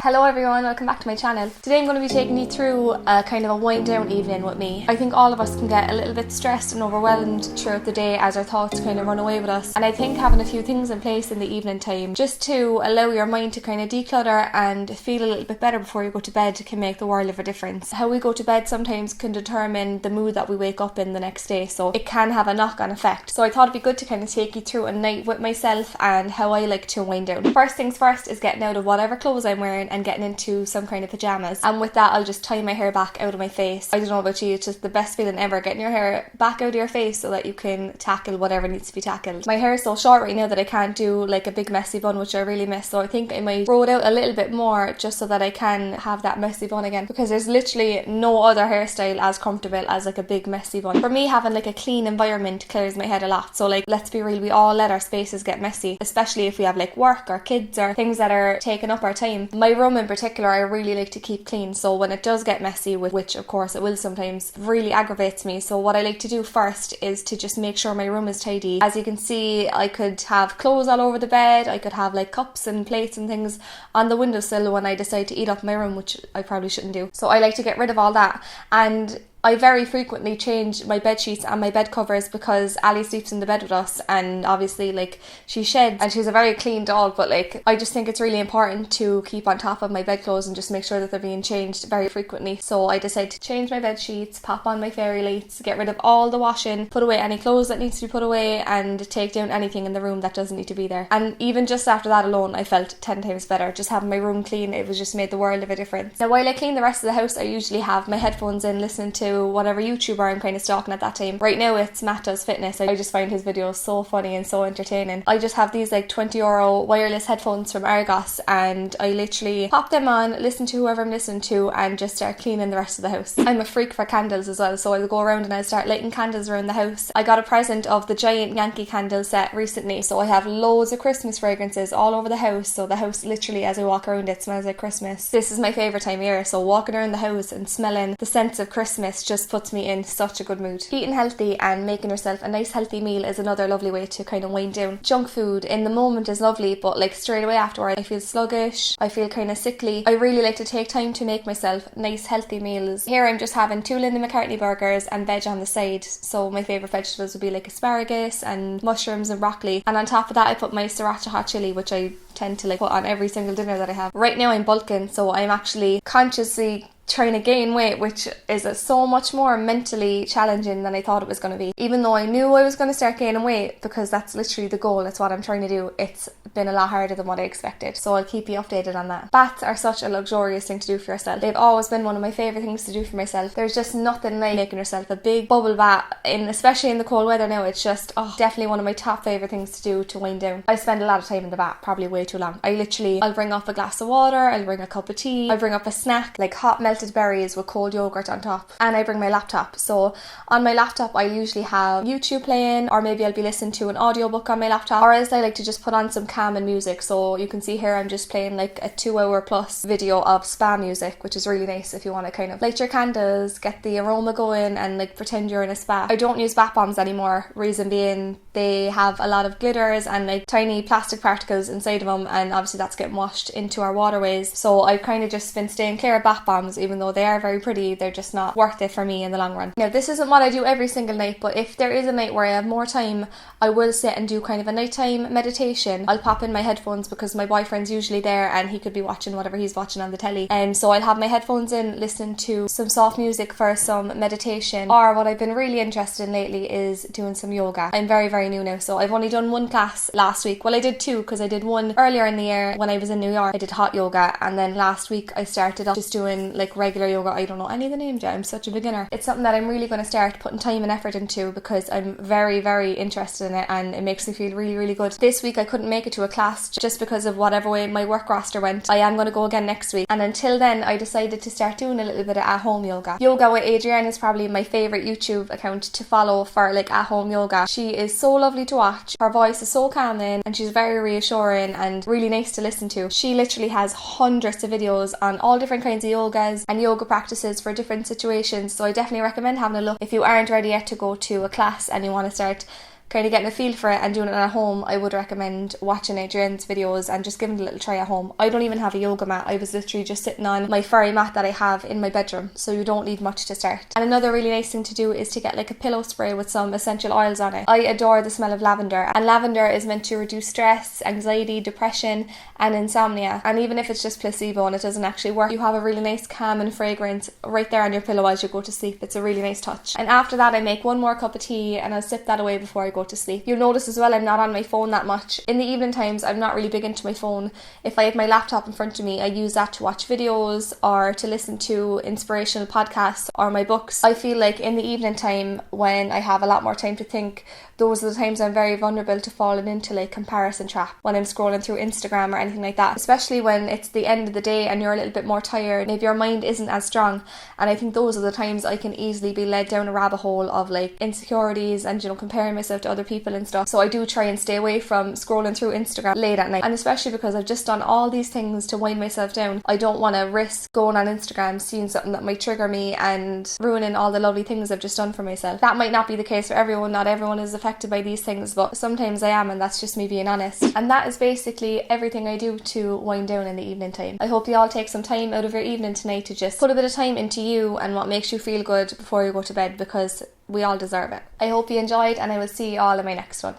Hello everyone, welcome back to my channel. Today I'm going to be taking you through a kind of a wind down evening with me. I think all of us can get a little bit stressed and overwhelmed throughout the day as our thoughts kind of run away with us. And I think having a few things in place in the evening time just to allow your mind to kind of declutter and feel a little bit better before you go to bed can make the world of a difference. How we go to bed sometimes can determine the mood that we wake up in the next day, so it can have a knock-on effect. So I thought it'd be good to kind of take you through a night with myself and how I like to wind down. First things first is getting out of whatever clothes I'm wearing and getting into some kind of pajamas, and with that I'll just tie my hair back out of my face. I don't know about you, it's just the best feeling ever, getting your hair back out of your face so that you can tackle whatever needs to be tackled. My hair is so short right now that I can't do like a big messy bun, which I really miss, so I think I might grow it out a little bit more just so that I can have that messy bun again, because there's literally no other hairstyle as comfortable as like a big messy bun. For me, having like a clean environment clears my head a lot. So like, let's be real, we all let our spaces get messy, especially if we have like work or kids or things that are taking up our time. My room in particular I really like to keep clean, so when it does get messy, which of course it will sometimes, really aggravates me. So what I like to do first is to just make sure my room is tidy. As you can see, I could have clothes all over the bed, I could have like cups and plates and things on the windowsill when I decide to eat up my room, which I probably shouldn't do. So I like to get rid of all that, and I very frequently change my bed sheets and my bed covers because Ali sleeps in the bed with us, and obviously like she sheds and she's a very clean dog, but like I just think it's really important to keep on top of my bedclothes and just make sure that they're being changed very frequently. So I decide to change my bed sheets, pop on my fairy lights, get rid of all the washing, put away any clothes that needs to be put away, and take down anything in the room that doesn't need to be there. And even just after that alone I felt 10 times better. Just having my room clean, it was just made the world of a difference. Now while I clean the rest of the house, I usually have my headphones in listening to whatever YouTuber I'm kind of stalking at that time. Right now it's Matt Does Fitness. I just find his videos so funny and so entertaining. I just have these like €20 wireless headphones from Argos, and I literally pop them on, listen to whoever I'm listening to, and just start cleaning the rest of the house. I'm a freak for candles as well, so I'll go around and I'll start lighting candles around the house. I got a present of the giant Yankee candle set recently, so I have loads of Christmas fragrances all over the house, so the house literally as I walk around it smells like Christmas. This is my favourite time of year, so walking around the house and smelling the scents of Christmas just puts me in such a good mood. Eating healthy and making yourself a nice healthy meal is another lovely way to kind of wind down. Junk food in the moment is lovely, but like straight away afterward I feel sluggish, I feel kind of sickly. I really like to take time to make myself nice healthy meals. Here I'm just having 2 Linda McCartney burgers and veg on the side, so my favourite vegetables would be like asparagus and mushrooms and broccoli, and on top of that I put my sriracha hot chili, which I tend to like put on every single dinner that I have. Right now I'm bulking, so I'm actually consciously trying to gain weight, which is so much more mentally challenging than I thought it was going to be. Even though I knew I was going to start gaining weight, because that's literally the goal, it's what I'm trying to do, it's been a lot harder than what I expected, so I'll keep you updated on that. Baths are such a luxurious thing to do for yourself. They've always been one of my favourite things to do for myself. There's just nothing like making yourself a big bubble bath, especially in the cold weather now. It's just definitely one of my top favourite things to do to wind down. I spend a lot of time in the bath, probably way too long. I'll bring up a glass of water, I'll bring a cup of tea, I'll bring up a snack like hot melted berries with cold yogurt on top, and I bring my laptop. So on my laptop I usually have YouTube playing, or maybe I'll be listening to an audiobook on my laptop, or else I like to just put on some calming music. So you can see here I'm just playing like a 2-hour plus video of spa music, which is really nice if you want to kind of light your candles, get the aroma going, and like pretend you're in a spa. I don't use bath bombs anymore, reason being they have a lot of glitters and like tiny plastic particles inside of them, and obviously that's getting washed into our waterways. So I've kind of just been staying clear of bath bombs, even though they are very pretty, they're just not worth it for me in the long run. Now this isn't what I do every single night, but if there is a night where I have more time, I will sit and do kind of a nighttime meditation. I'll pop in my headphones because my boyfriend's usually there and he could be watching whatever he's watching on the telly, and so I'll have my headphones in listening to some soft music for some meditation. Or what I've been really interested in lately is doing some yoga. I'm very new now, so I've only done one class last week. Well, I did 2 because I did one earlier in the year when I was in New York. I did hot yoga, and then last week I started off just doing like regular yoga. I don't know any of the names yet, I'm such a beginner. It's something that I'm really going to start putting time and effort into because I'm very interested in it, and it makes me feel really good. This week I couldn't make it to a class just because of whatever way my work roster went. I am going to go again next week, and until then I decided to start doing a little bit of at-home yoga. Yoga with Adrienne is probably my favourite YouTube account to follow for like at-home yoga. She is so lovely to watch, her voice is so calming, and she's very reassuring and really nice to listen to. She literally has hundreds of videos on all different kinds of yogas and yoga practices for different situations, so I definitely recommend having a look if you aren't ready yet to go to a class and you want to start kind of getting a feel for it and doing it at home, I would recommend watching Adrian's videos and just giving it a little try at home. I don't even have a yoga mat. I was literally just sitting on my furry mat that I have in my bedroom, so you don't need much to start. And another really nice thing to do is to get like a pillow spray with some essential oils on it. I adore the smell of lavender, and lavender is meant to reduce stress, anxiety, depression and insomnia. And even if it's just placebo and it doesn't actually work, you have a really nice calm and fragrance right there on your pillow as you go to sleep. It's a really nice touch. And after that I make one more cup of tea and I'll sip that away before I go to sleep. You'll notice as well I'm not on my phone that much. In the evening times I'm not really big into my phone. If I have my laptop in front of me, I use that to watch videos or to listen to inspirational podcasts or my books. I feel like in the evening time, when I have a lot more time to think, those are the times I'm very vulnerable to falling into like comparison trap when I'm scrolling through Instagram or anything like that, especially when it's the end of the day and you're a little bit more tired, maybe your mind isn't as strong. And I think those are the times I can easily be led down a rabbit hole of like insecurities and, you know, comparing myself to other people and stuff. So I do try and stay away from scrolling through Instagram late at night, and especially because I've just done all these things to wind myself down, I don't want to risk going on Instagram, seeing something that might trigger me and ruining all the lovely things I've just done for myself. That might not be the case for everyone. Not everyone is affected by these things, but sometimes I am, and that's just me being honest. And that is basically everything I do to wind down in the evening time. I hope you all take some time out of your evening tonight to just put a bit of time into you and what makes you feel good before you go to bed, because we all deserve it. I hope you enjoyed, and I will see you all in my next one.